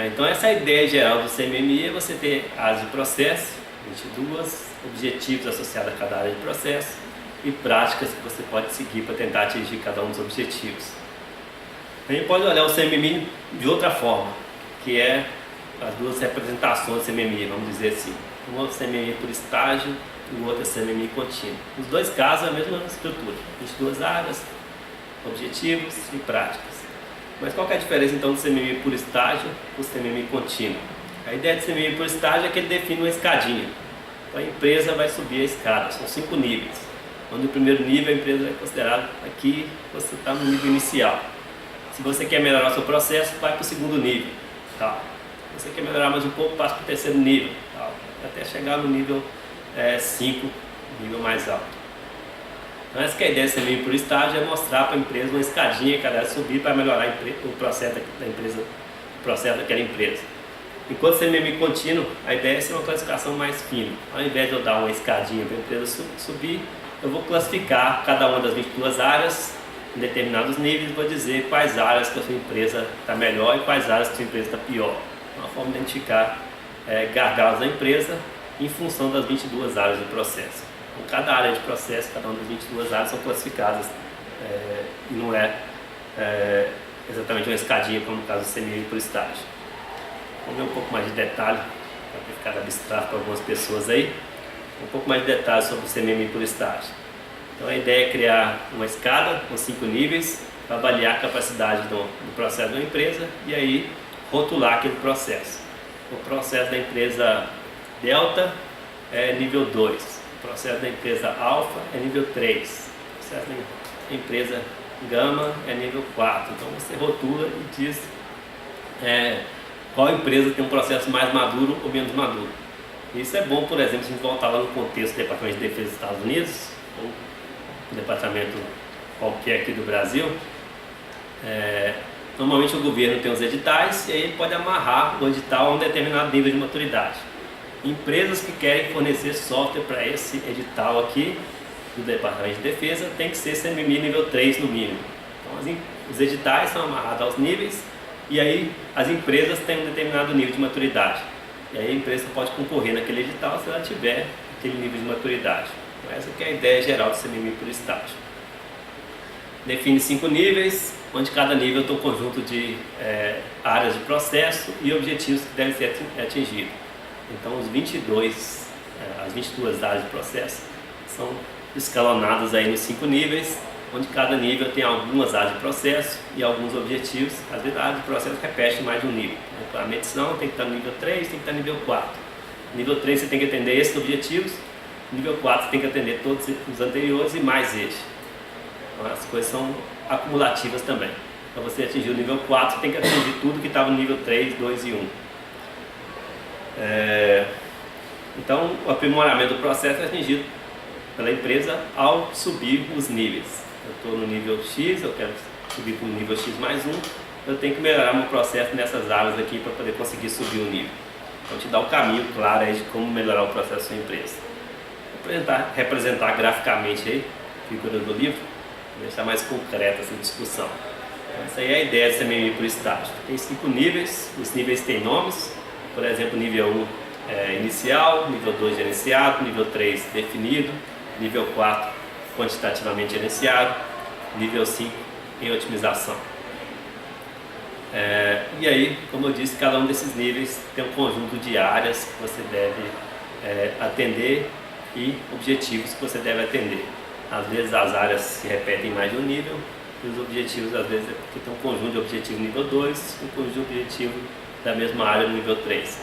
Então essa é a ideia geral do CMMI, é você ter áreas de processo, 22, objetivos associados a cada área de processo e práticas que você pode seguir para tentar atingir cada um dos objetivos. A gente pode olhar o CMMI de outra forma, que é as duas representações do CMMI, vamos dizer assim. Um é o CMMI por estágio e o outro é o CMMI contínuo. Nos dois casos é a mesma estrutura, 22 áreas, objetivos e práticas. Mas qual que é a diferença então do CMMI por estágio e do CMMI contínuo? A ideia do CMMI por estágio é que ele define uma escadinha. Então a empresa vai subir a escada, são 5 níveis. Onde o primeiro nível a empresa é considerado aqui, você está no nível inicial. Se você quer melhorar o seu processo, vai para o segundo nível. Tá? Se você quer melhorar mais um pouco, passa para o terceiro nível. Tá? Até chegar no nível 5, nível mais alto. Então essa que é a ideia do CMMI por estágio, é mostrar para a empresa uma escadinha que ela deve subir para melhorar o processo da empresa, o processo daquela empresa. Enquanto CMMI contínuo, a ideia é ser uma classificação mais fina. Ao invés de eu dar uma escadinha para a empresa subir, eu vou classificar cada uma das 22 áreas em determinados níveis e vou dizer quais áreas que a sua empresa está melhor e quais áreas que a sua empresa está pior. Uma forma de identificar gargalos da empresa em função das 22 áreas do processo. Então, cada área de processo, cada uma das 22 áreas são classificadas e não é exatamente uma escadinha como no caso do CMMI por estágio. Vamos ver um pouco mais de detalhe, para ficar abstrato para algumas pessoas aí, um pouco mais de detalhes sobre o CMMI por estágio. Então a ideia é criar uma escada com 5 níveis para avaliar a capacidade do processo de uma empresa e aí rotular aquele processo. O processo da empresa Delta é nível 2, o processo da empresa Alfa é nível 3, o processo da empresa Gama é nível 4. Então você rotula e diz qual empresa tem um processo mais maduro ou menos maduro. Isso é bom, por exemplo, se a gente voltar lá no contexto do Departamento de Defesa dos Estados Unidos, ou um departamento qualquer aqui do Brasil. Normalmente o governo tem os editais e aí ele pode amarrar o edital a um determinado nível de maturidade. Empresas que querem fornecer software para esse edital aqui do Departamento de Defesa tem que ser CMMI nível 3 no mínimo. Então os editais são amarrados aos níveis e aí as empresas têm um determinado nível de maturidade. E aí a empresa pode concorrer naquele edital se ela tiver aquele nível de maturidade. Então, essa que é a ideia geral do CMMI por estágio. Define 5 níveis, onde cada nível tem um conjunto de áreas de processo e objetivos que devem ser atingidos. Então as 22 áreas de processo são escalonadas aí nos 5 níveis, onde cada nível tem algumas áreas de processo e alguns objetivos. Às vezes a área de processo repete mais de um nível. A medição tem que estar no nível 3, tem que estar no nível 4. Nível 3 você tem que atender esses objetivos, nível 4 você tem que atender todos os anteriores e mais este. Então as coisas são acumulativas também. Para você atingir o nível 4, você tem que atingir tudo que estava no nível 3, 2 e 1. Então o aprimoramento do processo é atingido pela empresa ao subir os níveis. Eu estou no nível X, eu quero subir para o nível X mais 1, eu tenho que melhorar meu processo nessas áreas aqui para poder conseguir subir o nível. Então te dá um caminho claro aí de como melhorar o processo da sua empresa. Vou representar graficamente aí, figura do livro, para deixar mais concreta essa discussão. Então, essa aí é a ideia do CMMI por estágio. Tem 5 níveis, os níveis têm nomes, por exemplo, nível 1 é inicial, nível 2 gerenciado, nível 3 definido, nível 4 quantitativamente gerenciado, nível 5 em otimização. E aí, como eu disse, cada um desses níveis tem um conjunto de áreas que você deve atender e objetivos que você deve atender. Às vezes as áreas se repetem em mais de um nível e os objetivos às vezes porque tem um conjunto de objetivo nível 2 e um conjunto de objetivo da mesma área no nível 3.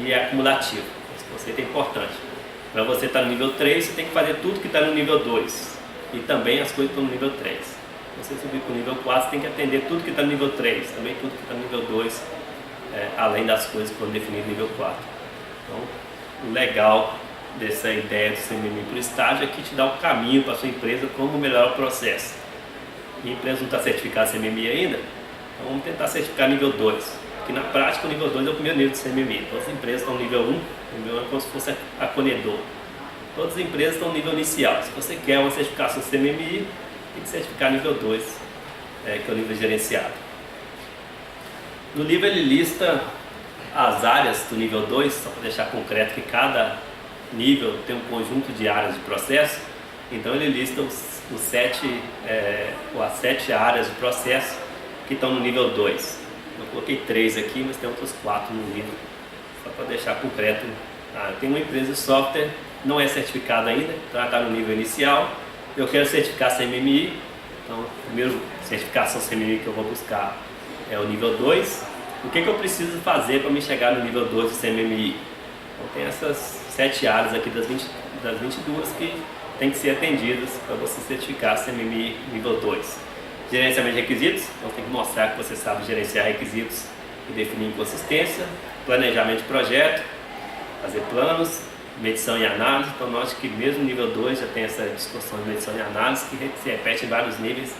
E é acumulativo, esse conceito é importante. Para você estar no nível 3, você tem que fazer tudo que está no nível 2 e também as coisas que estão no nível 3. Se você subir para o nível 4, você tem que atender tudo que está no nível 3, também tudo que está no nível 2, além das coisas que foram definidas no nível 4. Então, o legal dessa ideia do CMMI por estágio é que te dá o caminho para a sua empresa como melhorar o processo. E a empresa não está certificada CMMI ainda, então vamos tentar certificar nível 2. Porque na prática o nível 2 é o primeiro nível de CMMI. Todas as empresas estão no nível 1, o nível 1 é como se fosse acolhedor. Todas as empresas estão no nível inicial. Se você quer uma certificação CMMI, tem que certificar nível 2, que é o nível gerenciado. No livro ele lista as áreas do nível 2, só para deixar concreto que cada nível tem um conjunto de áreas de processo. Então ele lista as 7 áreas de processo que estão no nível 2. Eu coloquei 3 aqui, mas tem outros 4 no livro, só para deixar concreto. Tem uma empresa de software, não é certificada ainda, então está no nível inicial. Eu quero certificar CMMI, então a primeira certificação CMMI que eu vou buscar é o nível 2. O que eu preciso fazer para me chegar no nível 2 do CMMI? Então tem essas 7 áreas aqui das 22 que tem que ser atendidas para você certificar CMMI nível 2. Gerenciamento de requisitos, então tem que mostrar que você sabe gerenciar requisitos e definir inconsistência. Planejamento de projeto, fazer planos, medição e análise. Então note que mesmo nível 2 já tem essa discussão de medição e análise que se repete em vários níveis,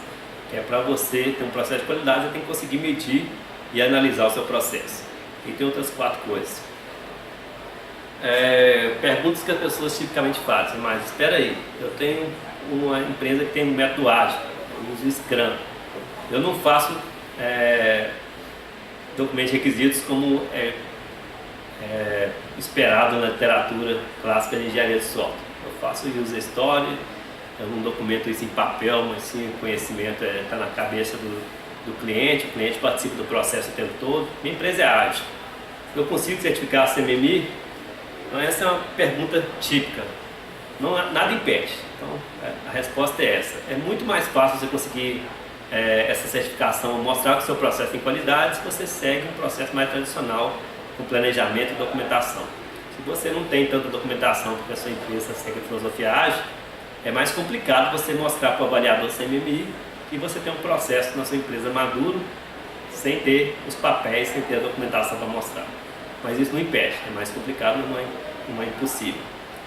que é para você ter um processo de qualidade, você tem que conseguir medir e analisar o seu processo. E tem outras 4 coisas. Perguntas que as pessoas tipicamente fazem, mas espera aí, eu tenho uma empresa que tem um método ágil, eu uso Scrum, eu não faço documentos de requisitos como esperado na literatura clássica de engenharia de software. Eu faço user story, eu não documento isso em papel, mas sim o conhecimento está na cabeça do cliente, o cliente participa do processo o tempo todo. Minha empresa é ágil. Eu consigo certificar a CMMI? Então essa é uma pergunta típica. Nada impede. Então a resposta é essa. É muito mais fácil você conseguir essa certificação, mostrar que o seu processo tem qualidade, se você segue um processo mais tradicional com planejamento e documentação. Se você não tem tanta documentação porque a sua empresa segue a filosofia ágil, é mais complicado você mostrar para o avaliador CMMI que você tem um processo na sua empresa maduro, sem ter os papéis, sem ter a documentação para mostrar. Mas isso não impede, é mais complicado, não é impossível.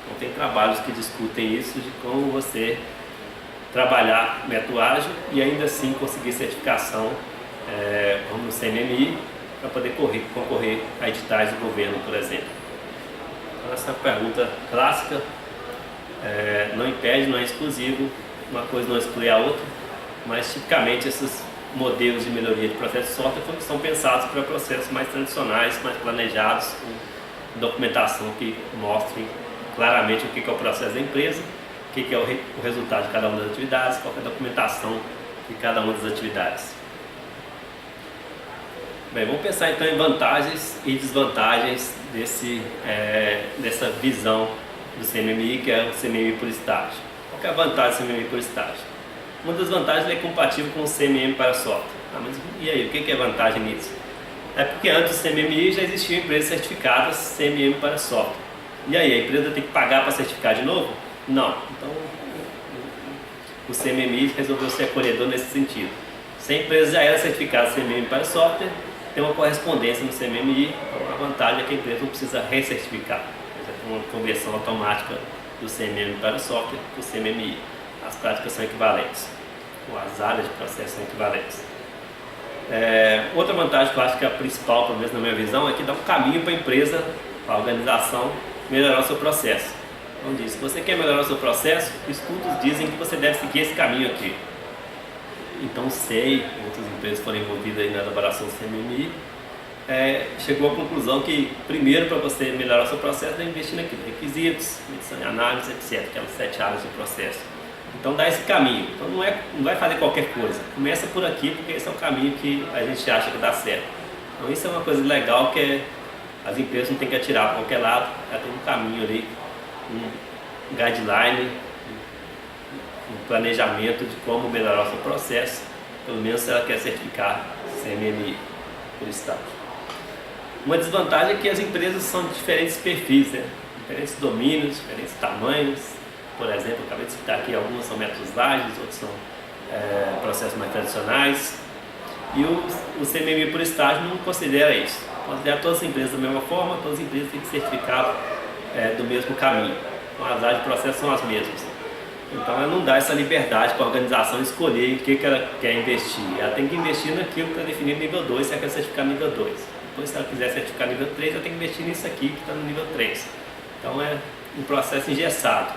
Então tem trabalhos que discutem isso, de como você trabalhar método ágil e ainda assim conseguir certificação no CMMI para poder concorrer a editais do governo, por exemplo. Então essa é uma pergunta clássica, não impede, não é exclusivo, uma coisa não exclui a outra, mas tipicamente esses modelos de melhoria de processo de software são pensados para processos mais tradicionais, mais planejados, com documentação que mostrem claramente o que é o processo da empresa, o que é o resultado de cada uma das atividades, qual é a documentação de cada uma das atividades. Bem, vamos pensar então em vantagens e desvantagens dessa visão do CMMI, que é o CMMI por estágio. Qual é a vantagem do CMMI por estágio? Uma das vantagens é compatível com o CMM para software. Mas e aí, o que é vantagem nisso? É porque antes do CMMI já existiam empresas certificadas CMM para software. E aí, a empresa tem que pagar para certificar de novo? Não. Então, o CMMI resolveu ser acolhedor nesse sentido. Se a empresa já era certificada CMM para software, tem uma correspondência no CMMI, então a vantagem é que a empresa não precisa recertificar. Já tem uma conversão automática do CMM para software para o CMMI. As práticas são equivalentes, ou as áreas de processo são equivalentes. Outra vantagem que eu acho que é a principal, pelo menos na minha visão, é que dá um caminho para a empresa, para a organização, melhorar o seu processo. Então diz, se você quer melhorar o seu processo, estudos dizem que você deve seguir esse caminho aqui. Então outras empresas foram envolvidas aí na elaboração do CMMI, chegou à conclusão que primeiro para você melhorar o seu processo deve investir naquilo, requisitos, medição e análise, etc, aquelas 7 áreas de processo. Então dá esse caminho, então não vai fazer qualquer coisa, começa por aqui porque esse é o caminho que a gente acha que dá certo. Então isso é uma coisa legal que as empresas não têm que atirar para qualquer lado, já tem um caminho ali, um guideline, um planejamento de como melhorar o seu processo, pelo menos se ela quer certificar CMMI por estágio. Uma desvantagem é que as empresas são de diferentes perfis, diferentes domínios, diferentes tamanhos. Por exemplo, eu acabei de citar aqui, alguns são métodos ágeis, outros são processos mais tradicionais. E o CMMI por estágio não considera isso. Considera todas as empresas da mesma forma, todas as empresas têm que certificar do mesmo caminho. Então as áreas de processo são as mesmas. Então ela não dá essa liberdade para a organização escolher em que ela quer investir. Ela tem que investir naquilo que está definido no nível 2, se ela quer certificar nível 2. Depois, se ela quiser certificar nível 3, ela tem que investir nisso aqui que está no nível 3. Então é um processo engessado.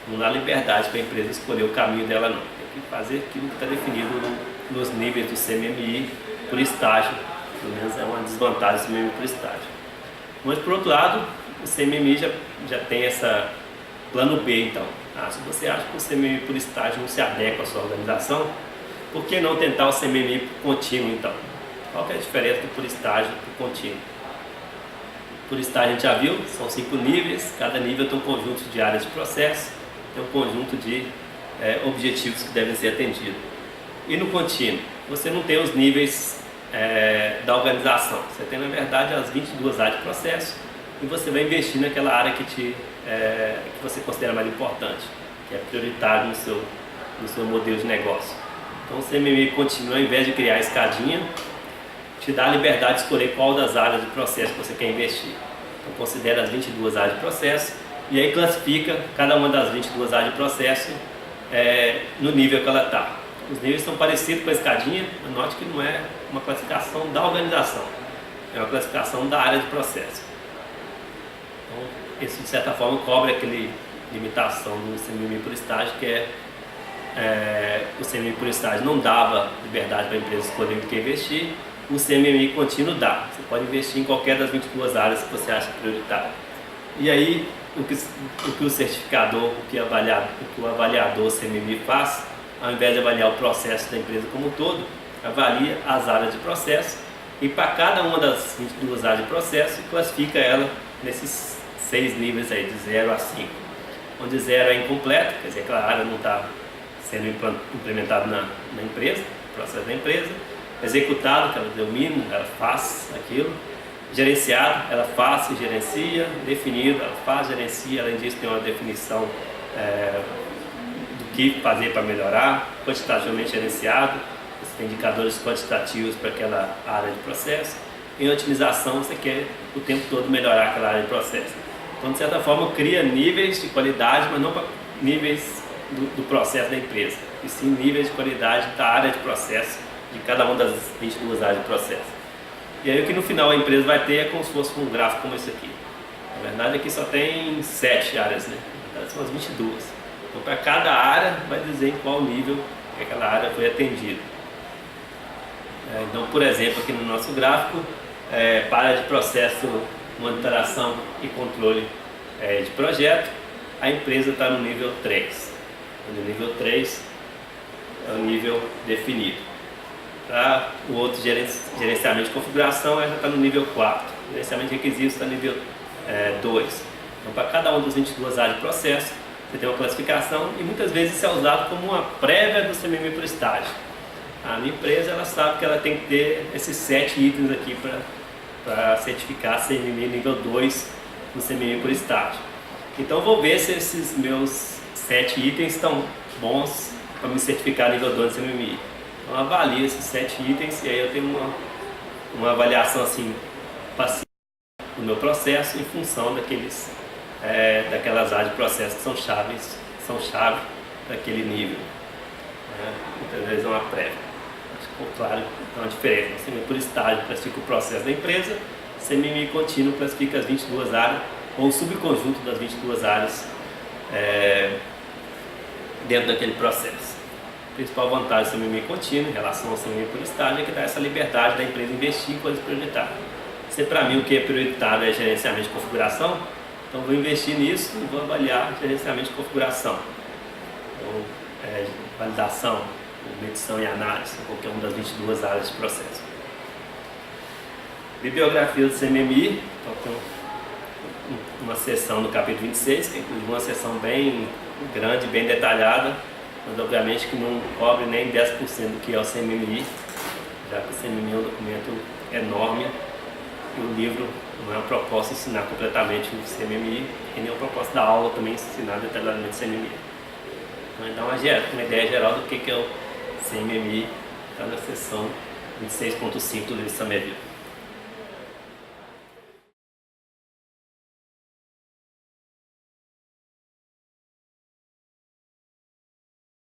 Não dá liberdade para a empresa escolher o caminho dela não. Tem que fazer aquilo que está definido nos níveis do CMMI por estágio. Pelo menos é uma desvantagem do CMMI por estágio. Mas por outro lado, o CMMI já tem essa plano B então. Se você acha que o CMMI por estágio não se adequa à sua organização, por que não tentar o CMMI contínuo então? Qual que é a diferença do por estágio para o contínuo? Por estágio a gente já viu, são 5 níveis, cada nível tem um conjunto de áreas de processo, tem um conjunto de objetivos que devem ser atendidos. E no contínuo, você não tem os níveis da organização, você tem na verdade as 22 áreas de processo e você vai investir naquela área que você considera mais importante, que é prioritário no seu modelo de negócio. Então o CMMI contínuo, ao invés de criar a escadinha, te dá a liberdade de escolher qual das áreas de processo que você quer investir. Então considera as 22 áreas de processo e aí classifica cada uma das 22 áreas de processo no nível que ela está. Os níveis são parecidos com a escadinha, mas note que não é uma classificação da organização, é uma classificação da área de processo. Então, isso de certa forma cobre aquela limitação do CMMI por estágio, que o CMMI por estágio não dava liberdade para a empresa escolher o que investir, o CMMI contínuo dá. Você pode investir em qualquer das 22 áreas que você acha prioritário. E aí, o que o certificador, o que o avaliador CMMI faz, ao invés de avaliar o processo da empresa como um todo, avalia as áreas de processo e para cada uma das 22 áreas de processo classifica ela nesses 6 níveis aí, de 0 a 5. Onde 0 é incompleto, quer dizer, aquela área não está sendo implementada na empresa, no processo da empresa. Executado, que ela deu mínimo, ela faz aquilo. Gerenciado, ela faz e gerencia. Definido, ela faz, gerencia. Além disso, tem uma definição do que fazer para melhorar. Quantitativamente gerenciado, você tem indicadores quantitativos para aquela área de processo. Em otimização, você quer o tempo todo melhorar aquela área de processo. Então, de certa forma, cria níveis de qualidade, mas não para níveis do processo da empresa, e sim níveis de qualidade da área de processo de cada uma das 22 áreas de processo. E aí o que no final a empresa vai ter é como se fosse um gráfico como esse aqui. Na verdade aqui só tem 7 áreas, né? Na verdade são as 22. Então para cada área vai dizer em qual nível que aquela área foi atendida. Então, por exemplo, aqui no nosso gráfico, para a área de processo, monitoração e controle de projeto, a empresa está no nível 3. O nível 3 é o nível definido. Para o outro gerenciamento de configuração, ela já está no nível 4. Gerenciamento de requisitos está no nível 2. Então, para cada uma das 22 áreas de processo, você tem uma classificação e muitas vezes isso é usado como uma prévia do CMMI por estágio. A minha empresa, ela sabe que ela tem que ter esses 7 itens aqui para certificar CMMI nível 2 no CMMI por estágio. Então, eu vou ver se esses meus 7 itens estão bons para me certificar nível 2 do CMMI. Então, avalio esses 7 itens e aí eu tenho uma avaliação assim passiva do meu processo em função daquelas áreas de processo que são chave para aquele nível. Muitas vezes é uma prévia. Acho que ficou claro então a diferença. O CMMI por estágio classifica o processo da empresa, o CMMI contínuo classifica as 22 áreas ou o subconjunto das 22 áreas dentro daquele processo. A principal vantagem do CMMI contínuo em relação ao CMMI por estágio é que dá essa liberdade da empresa investir em coisas prioritárias. Se para mim o que é prioritário é gerenciamento de configuração, então vou investir nisso e vou avaliar gerenciamento de configuração. Então, validação, medição e análise, qualquer uma das 22 áreas de processo. Bibliografia do CMMI, então tem uma seção no capítulo 26, que é inclusive uma seção bem grande, bem detalhada, mas obviamente que não cobre nem 10% do que é o CMMI, já que o CMMI é um documento enorme e o livro não é uma proposta de ensinar completamente o CMMI e nem uma proposta da aula também ensinar detalhadamente o CMMI. Então vai dar uma ideia geral do que é o CMMI, está na seção 26.5 do livro Somerville.